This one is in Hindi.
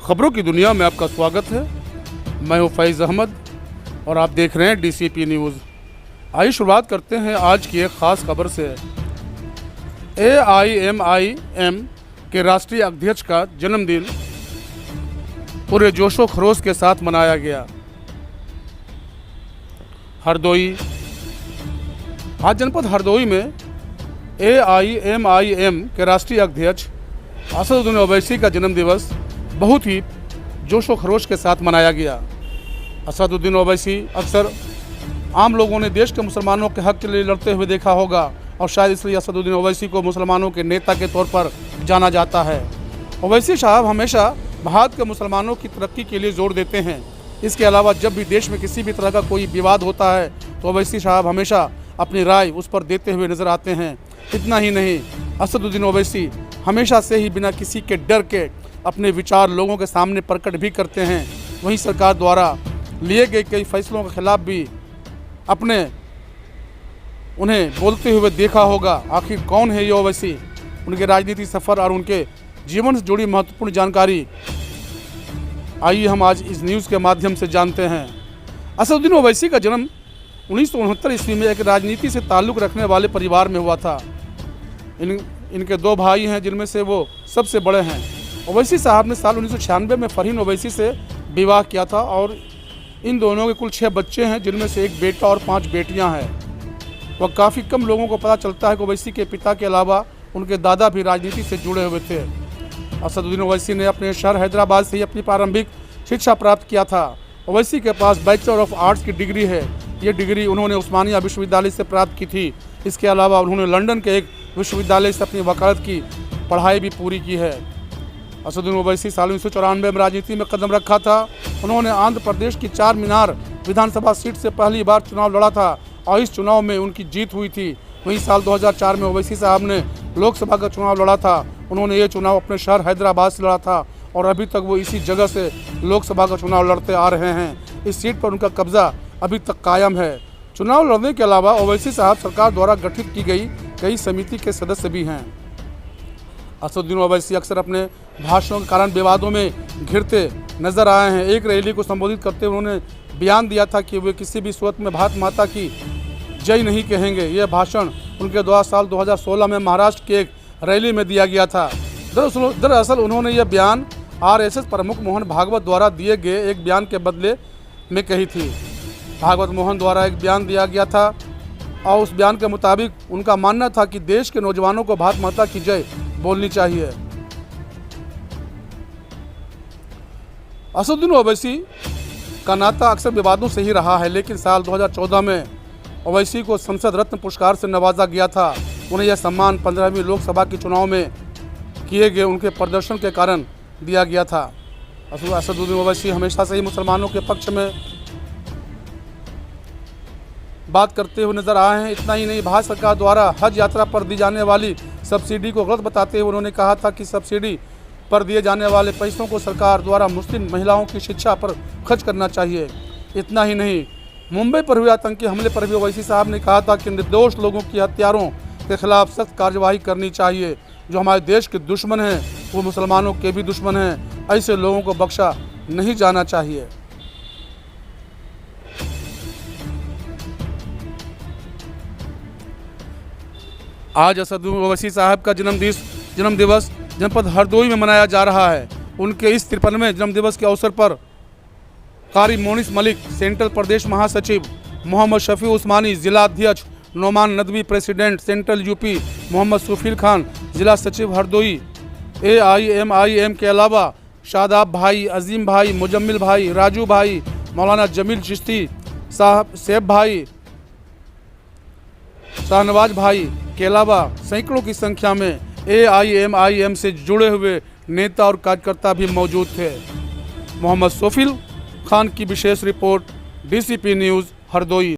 खबरों की दुनिया में आपका स्वागत है। मैं हूं फैज़ अहमद और आप देख रहे हैं DCP न्यूज़। आइए शुरुआत करते हैं आज की एक ख़ास खबर से। AIMIM के राष्ट्रीय अध्यक्ष का जन्मदिन पूरे जोशो खरोश के साथ मनाया गया। हरदोई, आज जनपद हरदोई में AIMIM के राष्ट्रीय अध्यक्ष असदुद्दीन ओवैसी का जन्मदिवस बहुत ही जोशो खरोश के साथ मनाया गया। असदुद्दीन ओवैसी अक्सर आम लोगों ने देश के मुसलमानों के हक के लिए लड़ते हुए देखा होगा और शायद इसलिए असदुद्दीन ओवैसी को मुसलमानों के नेता के तौर पर जाना जाता है। ओवैसी साहब हमेशा भारत के मुसलमानों की तरक्की के लिए जोर देते हैं। इसके अलावा जब भी देश में किसी भी तरह का कोई विवाद होता है तो ओवैसी साहब हमेशा अपनी राय उस पर देते हुए नज़र आते हैं। इतना ही नहीं, असदुद्दीन ओवैसी हमेशा से ही बिना किसी के डर के अपने विचार लोगों के सामने प्रकट भी करते हैं। वहीं सरकार द्वारा लिए गए कई फैसलों के खिलाफ भी उन्हें बोलते हुए देखा होगा। आखिर कौन है ये ओवैसी, उनके राजनीतिक सफ़र और उनके जीवन से जुड़ी महत्वपूर्ण जानकारी आइए हम आज इस न्यूज़ के माध्यम से जानते हैं। असदुद्दीन ओवैसी का जन्म 1969 ईस्वी में एक राजनीति से ताल्लुक़ रखने वाले परिवार में हुआ था। इनके दो भाई हैं जिनमें से वो सबसे बड़े हैं। ओवैसी साहब ने साल 1996 में फरहीन ओवैसी से विवाह किया था और इन दोनों के कुल 6 बच्चे हैं जिनमें से एक बेटा और 5 बेटियां हैं। वह काफ़ी कम लोगों को पता चलता है कि ओवैसी के पिता के अलावा उनके दादा भी राजनीति से जुड़े हुए थे। असदुद्दीन ओवैसी ने अपने शहर हैदराबाद से ही अपनी प्रारंभिक शिक्षा प्राप्त किया था। ओवैसी के पास बैचलर ऑफ आर्ट्स की डिग्री है। ये डिग्री उन्होंने उस्मानिया विश्वविद्यालय से प्राप्त की थी। इसके अलावा उन्होंने लंदन के एक विश्वविद्यालय से अपनी वकालत की पढ़ाई भी पूरी की है। असदुद्दीन ओवैसी साल 1994 में राजनीति में कदम रखा था। उन्होंने आंध्र प्रदेश की 4 मीनार विधानसभा सीट से पहली बार चुनाव लड़ा था और इस चुनाव में उनकी जीत हुई थी। वहीं साल 2004 में ओवैसी साहब ने लोकसभा का चुनाव लड़ा था। उन्होंने ये चुनाव अपने शहर हैदराबाद से लड़ा था और अभी तक वो इसी जगह से लोकसभा का चुनाव लड़ते आ रहे हैं। इस सीट पर उनका कब्जा अभी तक कायम है। चुनाव लड़ने के अलावा ओवैसी साहब सरकार द्वारा गठित की गई कई समिति के सदस्य भी हैं। असदुद्दीन ओवैसी अक्सर अपने भाषणों के कारण विवादों में घिरते नजर आए हैं। एक रैली को संबोधित करते हुए उन्होंने बयान दिया था कि वे किसी भी सूरत में भारत माता की जय नहीं कहेंगे। यह भाषण उनके द्वारा साल 2016 में महाराष्ट्र की एक रैली में दिया गया था। दरअसल उन्होंने यह बयान RSS प्रमुख मोहन भागवत द्वारा दिए गए एक बयान के बदले में कही थी। भागवत मोहन द्वारा एक बयान दिया गया था और उस बयान के मुताबिक उनका मानना था कि देश के नौजवानों को भारत माता की जय बोलनी चाहिए। असदुद्दीन ओवैसी का नाता अक्सर विवादों से ही रहा है, लेकिन साल 2014 में ओवैसी को संसद रत्न पुरस्कार से नवाजा गया था। उन्हें यह सम्मान 15वीं लोकसभा के चुनाव में किए गए उनके प्रदर्शन के कारण दिया गया था। असदुद्दीन ओवैसी हमेशा से ही मुसलमानों के पक्ष में बात करते हुए नजर आए हैं। इतना ही नहीं, भारत सरकार द्वारा हज यात्रा पर दी जाने वाली सब्सिडी को गलत बताते हुए उन्होंने कहा था कि सब्सिडी पर दिए जाने वाले पैसों को सरकार द्वारा मुस्लिम महिलाओं की शिक्षा पर खर्च करना चाहिए। इतना ही नहीं, मुंबई पर हुए आतंकी हमले पर भी ओवैसी साहब ने कहा था कि निर्दोष लोगों की हत्यारों के खिलाफ सख्त कार्रवाई करनी चाहिए। जो हमारे देश के दुश्मन हैं वो मुसलमानों के भी दुश्मन हैं। ऐसे लोगों को बख्शा नहीं जाना चाहिए। आज असदुद्दीन ओवैसी साहब का जन्मदिवस जनपद हरदोई में मनाया जा रहा है। उनके इस 53वें जन्मदिवस के अवसर पर कारी मोनिस मलिक, सेंट्रल प्रदेश महासचिव मोहम्मद शफी उस्मानी, जिला अध्यक्ष Noman Nadvi, president central UP Mohammad Sufil Khan, जिला सचिव हरदोई AIMIM के अलावा शादाब भाई, अजीम भाई, मुजम्मिल भाई, राजू भाई, मौलाना जमील चिश्ती साहब, सेब भाई, शाहनवाज भाई के अलावा सैकड़ों की संख्या में AIMIM से जुड़े हुए नेता और कार्यकर्ता भी मौजूद थे। मोहम्मद सुफील खान की विशेष रिपोर्ट, DCP न्यूज़, हरदोई।